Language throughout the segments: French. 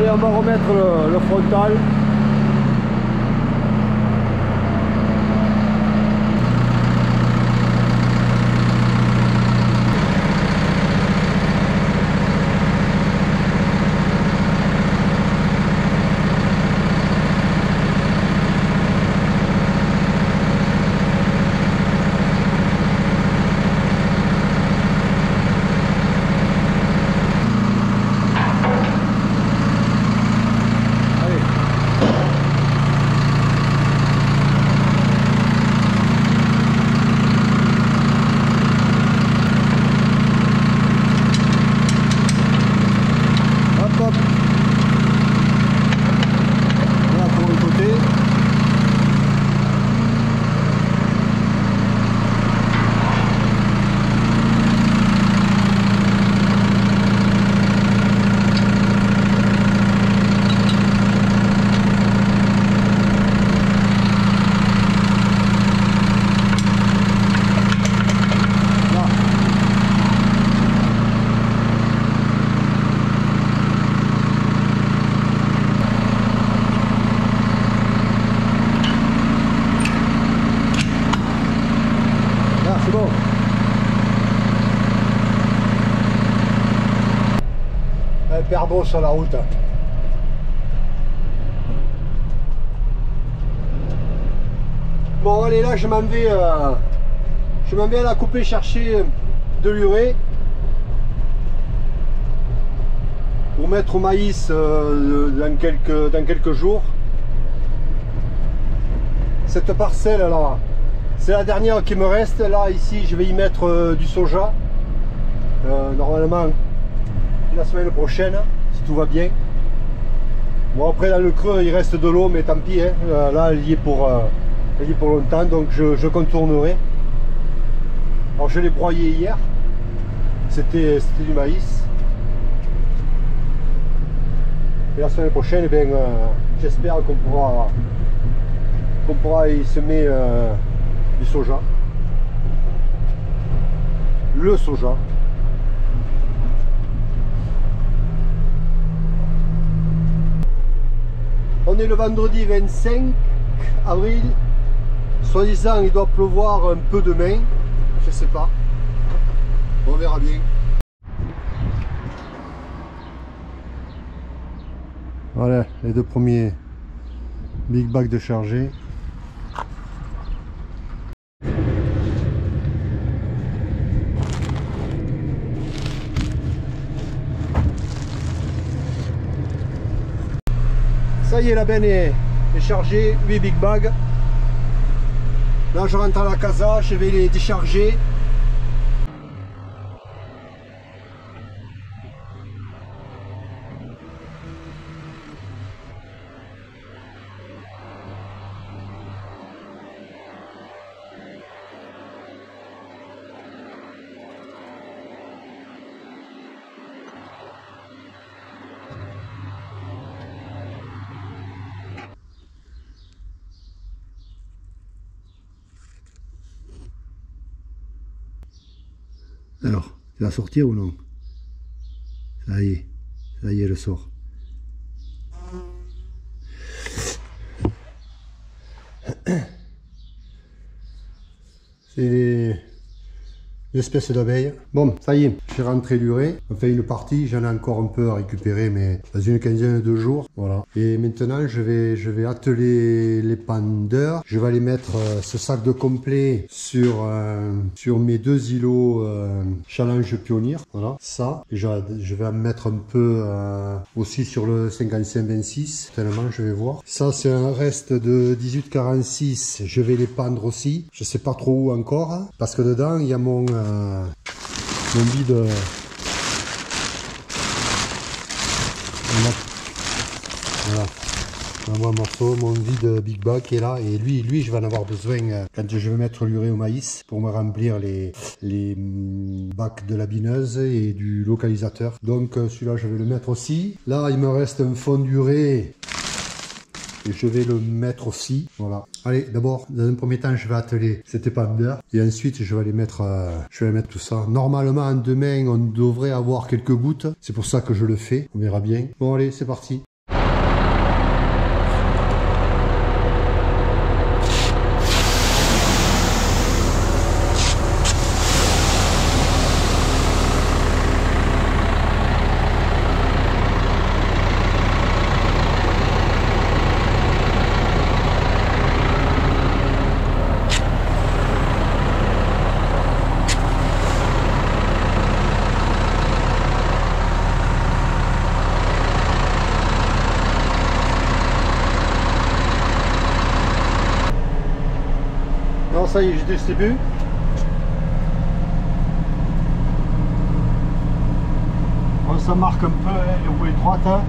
Allez, on va remettre le frontal. Hyper beau sur la route. Bon allez, là je m'en vais à la couper chercher de l'urée pour mettre au maïs dans quelques jours. Cette parcelle là, c'est la dernière qui me reste. Là ici je vais y mettre du soja. Normalement la semaine prochaine, si tout va bien. Bon après dans le creux il reste de l'eau, mais tant pis, hein. Là elle y est pour longtemps, donc je contournerai. Alors je l'ai broyé hier, c'était du maïs. Et la semaine prochaine, eh bien, j'espère qu'on pourra y semer du soja. Le soja. On est le vendredi 25 avril. Soi-disant, il doit pleuvoir un peu demain. Je sais pas. On verra bien. Voilà les deux premiers big bags de chargés. Ça y est, la benne est chargée, 8 big bags. Là je rentre à la casa, je vais les décharger. Alors, tu vas sortir ou non? Ça y est, elle sort. C'est l'espèce d'abeille. Bon, ça y est, j'ai rentré l'urée. Enfin, une partie, j'en ai encore un peu à récupérer, mais dans une quinzaine de jours. Voilà. Et maintenant, je vais atteler les pandeurs. Je vais aller mettre ce sac de complet sur mes 2 îlots Challenge Pionnier. Voilà, ça. Et je vais en mettre un peu aussi sur le 55-26. Tellement, je vais voir. Ça, c'est un reste de 18-46. Je vais les pendre aussi. Je sais pas trop où encore, hein, parce que dedans, il y a mon vide. Voilà, un morceau, mon vide Big Bag qui est là, et lui je vais en avoir besoin quand je vais mettre l'urée au maïs pour me remplir les bacs de la bineuse et du localisateur. Donc celui-là je vais le mettre aussi. Là il me reste un fond d'urée et je vais le mettre aussi. Voilà. Allez, d'abord dans un premier temps je vais atteler cet épandeur et ensuite je vais aller mettre tout ça. Normalement demain on devrait avoir quelques gouttes, c'est pour ça que je le fais, on verra bien. Bon allez, c'est parti. Alors ça y est, je distribue. Bon, ça marque un peu, hein, les roues étroites. Hein.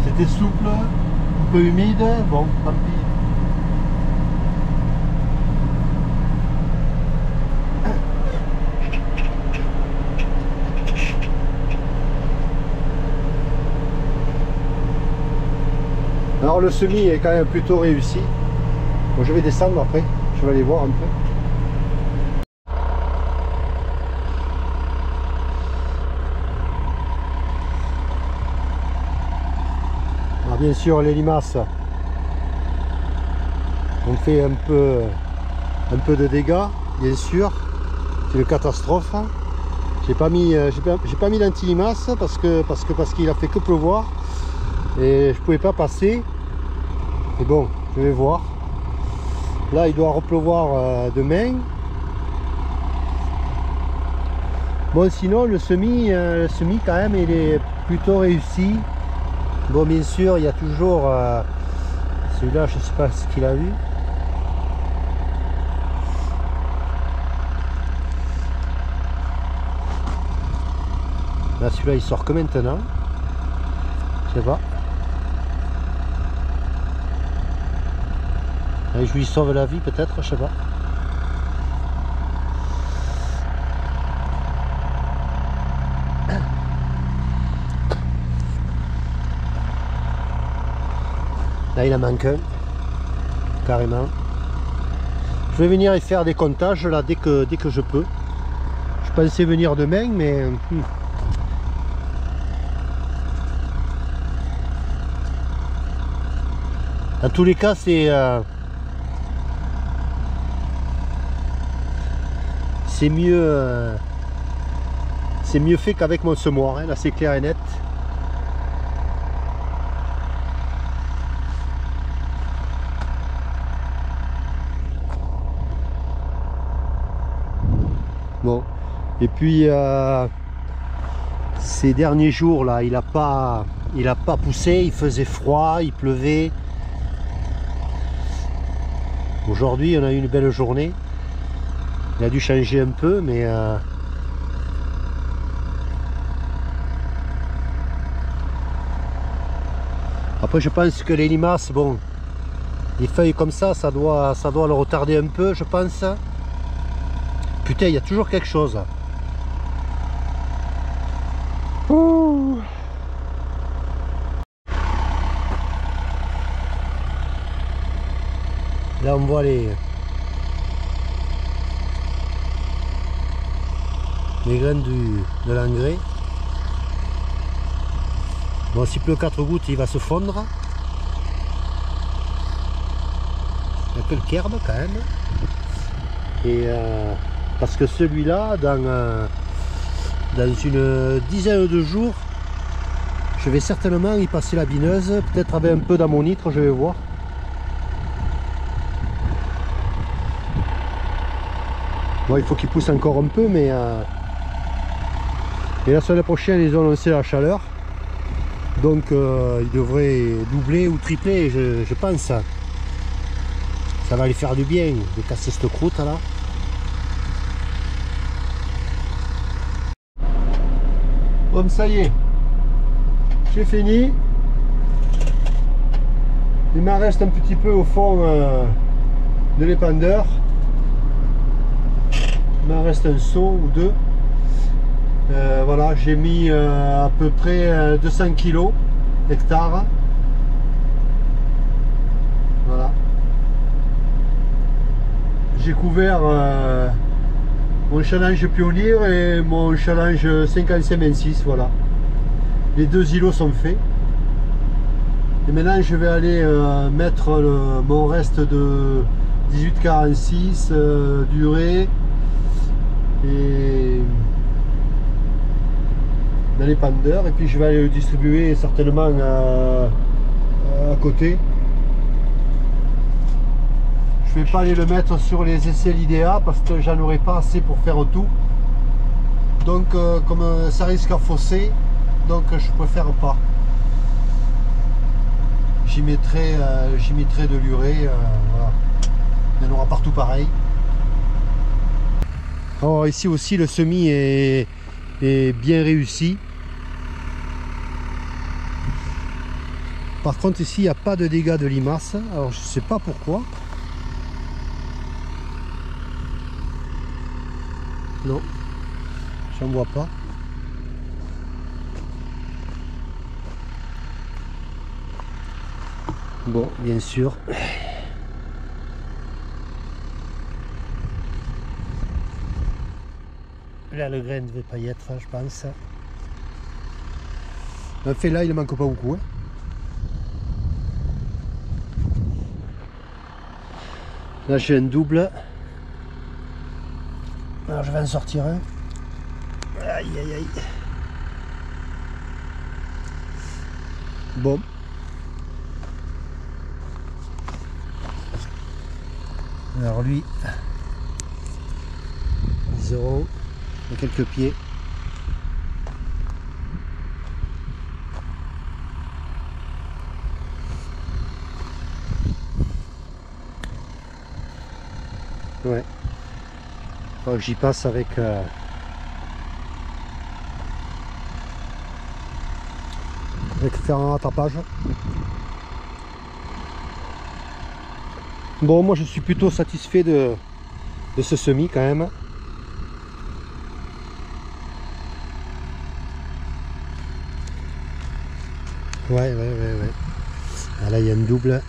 C'était souple, un peu humide. Bon, tant pis. Alors le semis est quand même plutôt réussi. Bon, je vais descendre après, je vais aller voir un peu. Alors bien sûr les limaces ont fait un peu de dégâts, bien sûr. C'est une catastrophe. J'ai pas mis l'anti-limace parce qu'il a fait que pleuvoir et je pouvais pas passer. Et bon, je vais voir. Là, il doit repleuvoir demain. Bon, sinon, le semis quand même, il est plutôt réussi. Bon, bien sûr, il y a toujours celui-là, je sais pas ce qu'il a eu. Là, celui-là, il sort que maintenant. Je sais pas. Je lui sauve la vie peut-être, je sais pas. Là il en manque un, carrément. Je vais venir y faire des comptages là dès que je peux. Je pensais venir demain mais... Dans tous les cas c'est mieux fait qu'avec mon semoir, hein. Là c'est clair et net. Bon, et puis ces derniers jours là, il a pas poussé, il faisait froid, il pleuvait. Aujourd'hui on a eu une belle journée. Il a dû changer un peu, mais après je pense que les limaces, bon, les feuilles comme ça doit le retarder un peu, je pense. Putain, il y a toujours quelque chose. Ouh. Là on voit les graines de l'engrais. Bon, s'il pleut 4 gouttes, il va se fondre. Il y a quelques herbes quand même. Et parce que celui-là, dans une dizaine de jours, je vais certainement y passer la bineuse, peut-être avec un peu d'ammonitre, je vais voir. Bon, il faut qu'il pousse encore un peu, mais et la semaine prochaine ils ont lancé la chaleur, donc ils devraient doubler ou tripler, je pense. Ça va lui faire du bien de casser cette croûte là. Bon, ça y est, j'ai fini. Il m'en reste un petit peu au fond de l'épandeur. Il m'en reste un seau ou deux. Voilà, j'ai mis à peu près 200 kg hectares. Voilà. J'ai couvert mon challenge pionnier et mon challenge 55-26. Voilà. Les deux îlots sont faits. Et maintenant je vais aller mettre mon reste de 18-46 durée et dans les pandeurs, et puis je vais aller le distribuer certainement à côté. Je vais pas aller le mettre sur les essais l'IDEA parce que j'en aurai pas assez pour faire tout, donc comme ça risque à fausser, donc je préfère pas. J'y mettrai de l'urée, voilà. Il y en aura partout pareil. Alors ici aussi le semis est bien réussi. Par contre ici il n'y a pas de dégâts de limaces. Alors je sais pas pourquoi. Non, j'en vois pas. Bon, bien sûr. Là, le grain ne devait pas y être, je pense. En fait, là, il ne manque pas beaucoup. Hein. Là, j'ai un double. Alors, je vais en sortir un. Aïe, aïe, aïe. Bon. Alors, lui, 0. Quelques pieds. Ouais. Faut que j'y passe avec faire un rattrapage. Bon, moi je suis plutôt satisfait de ce semis quand même. Ouais. Ah, là il y a une double.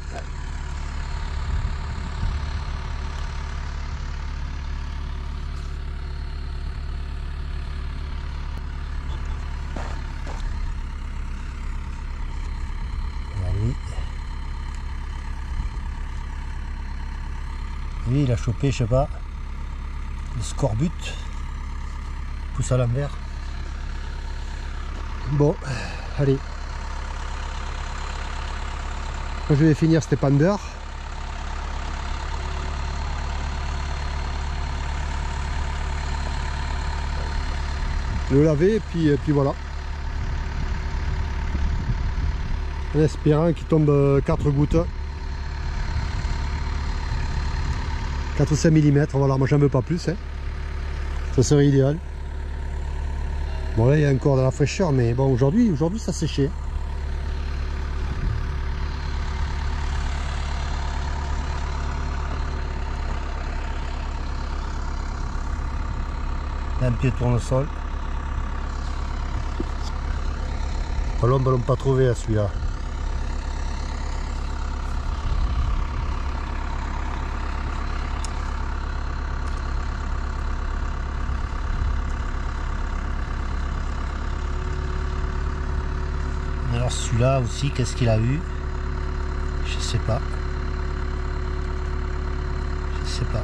Lui il a chopé, je sais pas, le scorbut. Pousse à l'envers. Bon, allez. Je vais finir cet épandeur. Le laver et puis voilà. En espérant qu'il tombe 4 gouttes. 4 ou 5 mm, voilà, moi j'en veux pas plus. Hein. Ça serait idéal. Bon là il y a encore de la fraîcheur, mais bon aujourd'hui ça séchait. Un pied de tournesol. Ballon pas trouvé à celui-là. Alors celui-là aussi, qu'est-ce qu'il a eu? Je sais pas. Je sais pas.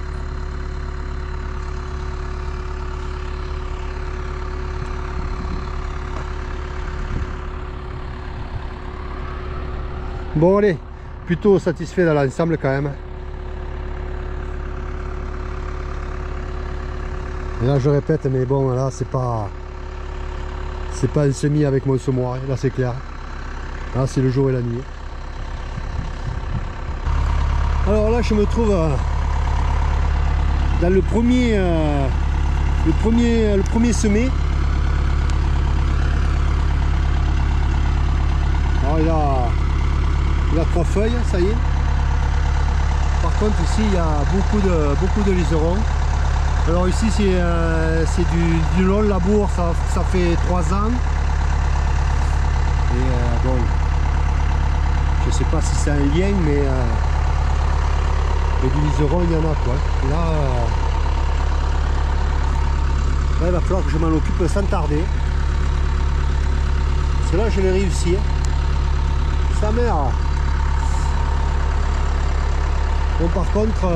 Bon allez, plutôt satisfait dans l'ensemble quand même. Et là je répète, mais bon là c'est pas un semis avec mon semoir, là c'est clair. Là c'est le jour et la nuit. Alors là je me trouve dans le premier semé. Alors il a 3 feuilles, ça y est. Par contre ici il y a beaucoup de liserons. Alors ici c'est du long labour, ça fait 3 ans. Et bon, je sais pas si c'est un lien, mais du liseron il y en a quoi. Là il va falloir que je m'en occupe sans tarder. Parce que là je vais réussir. Sa mère. Bon par contre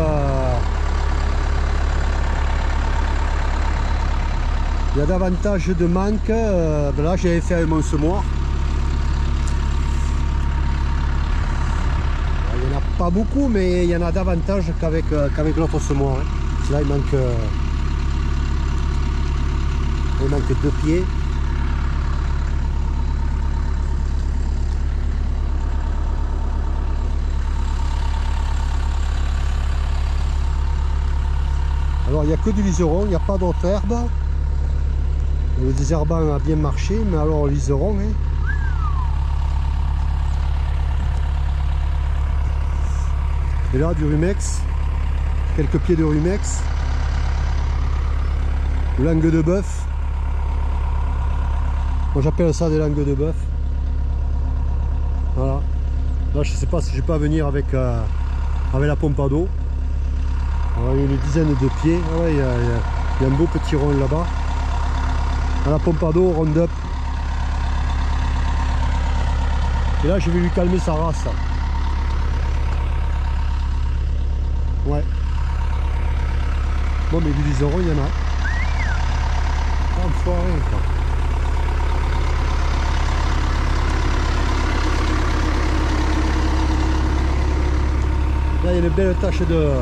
il y a davantage de manque. Là j'avais fait avec mon semoir. Il n'y en a pas beaucoup, mais il y en a davantage qu'avec l'autre semoir. Hein. Là il manque 2 pieds. Alors il n'y a que du liseron, il n'y a pas d'autres herbes. Le désherbant a bien marché, mais alors le liseron, hein. Et là du rumex, quelques pieds de rumex, langue de bœuf. Moi j'appelle ça des langues de bœuf. Voilà. Là je sais pas si je vais pas venir avec la pompe à dos. Alors, il y a une dizaine de pieds. Ah ouais, il y a un beau petit rond là-bas. À la pompe à dos, Roundup. Et là je vais lui calmer sa race. Ouais. Bon mais du liseron il y en a. Enfoiré quoi. Là il y a une belle tache de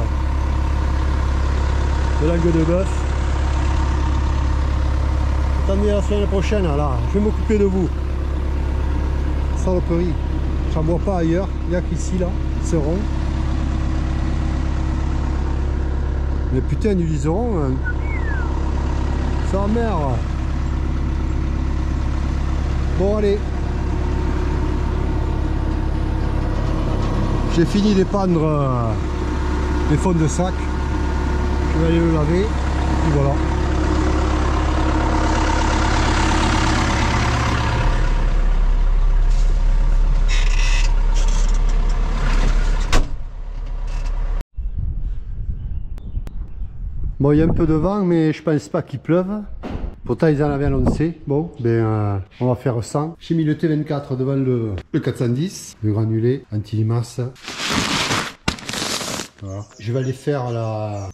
langue de bœuf. Attendez la semaine prochaine là, je vais m'occuper de vous. Saloperie. J'en vois pas ailleurs, il n'y a qu'ici là, ce rond. Mais putain du liseron, hein. Sa mère. Bon allez. J'ai fini d'épandre les fonds de sac. Je vais aller le laver. Et puis voilà. Bon, il y a un peu de vent, mais je pense pas qu'il pleuve. Pourtant, ils en avaient annoncé. Bon, ben, on va faire 100. J'ai mis le T24 devant le 410, le granulé anti-limace. Voilà. Je vais aller faire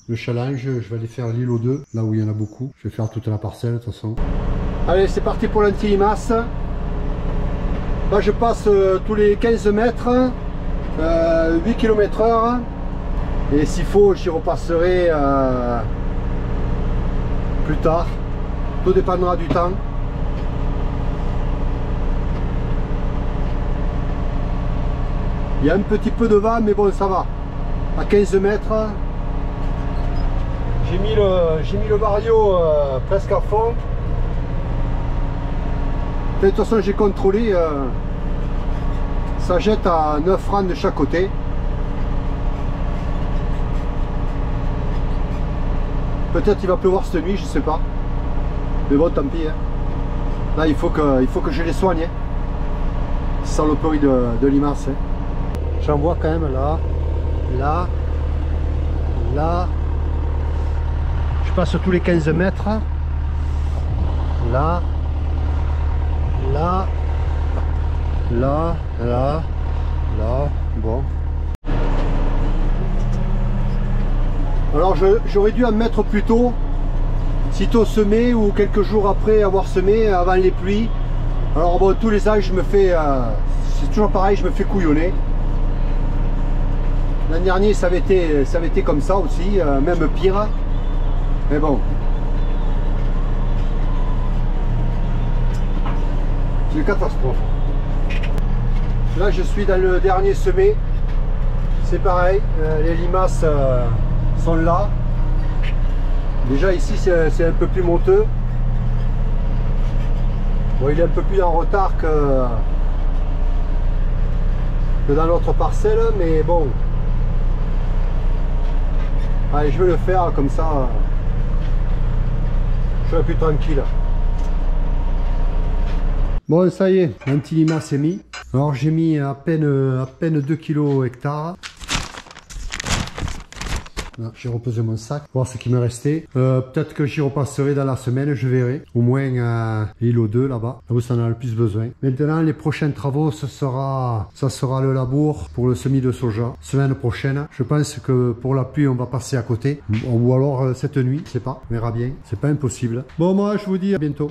le challenge, je vais aller faire l'îlot 2, là où il y en a beaucoup. Je vais faire toute la parcelle de toute façon. Allez, c'est parti pour l'anti-limace. Là, je passe tous les 15 mètres, 8 km/h. Et s'il faut, j'y repasserai plus tard. Tout dépendra du temps. Il y a un petit peu de vent, mais bon, ça va. À 15 mètres, j'ai mis le vario presque à fond. De toute façon, j'ai contrôlé. Ça jette à 9 francs de chaque côté. Peut-être il va pleuvoir cette nuit, je sais pas. Mais bon, tant pis. Hein. Là, il faut que je les soigne. Hein. Saloperie de limace. Hein. J'en vois quand même là, là, là. Je passe tous les 15 mètres. Là, là, là, là, là. Bon. Alors j'aurais dû en mettre plus tôt, sitôt semé ou quelques jours après avoir semé, avant les pluies. Alors bon, tous les ans je me fais, c'est toujours pareil, je me fais couillonner. L'an dernier ça avait été comme ça aussi, même pire. Mais bon. C'est une catastrophe. Là je suis dans le dernier semé. C'est pareil, les limaces sont là. Déjà ici c'est un peu plus monteux. Bon, il est un peu plus en retard que dans l'autre parcelle, mais bon. Allez, je vais le faire comme ça. Je serai plus tranquille. Bon, ça y est, l'anti-limace est mis. Alors j'ai mis à peine 2 kg hectare. J'ai reposé mon sac, voir ce qui me restait. Peut-être que j'y repasserai dans la semaine, je verrai. Au moins l'îlot 2 là-bas, là où ça en a le plus besoin. Maintenant, les prochains travaux, ça sera le labour pour le semis de soja. Semaine prochaine, je pense que pour la pluie, on va passer à côté. Ou alors cette nuit, je sais pas, on verra bien. C'est pas impossible. Bon, moi, je vous dis à bientôt.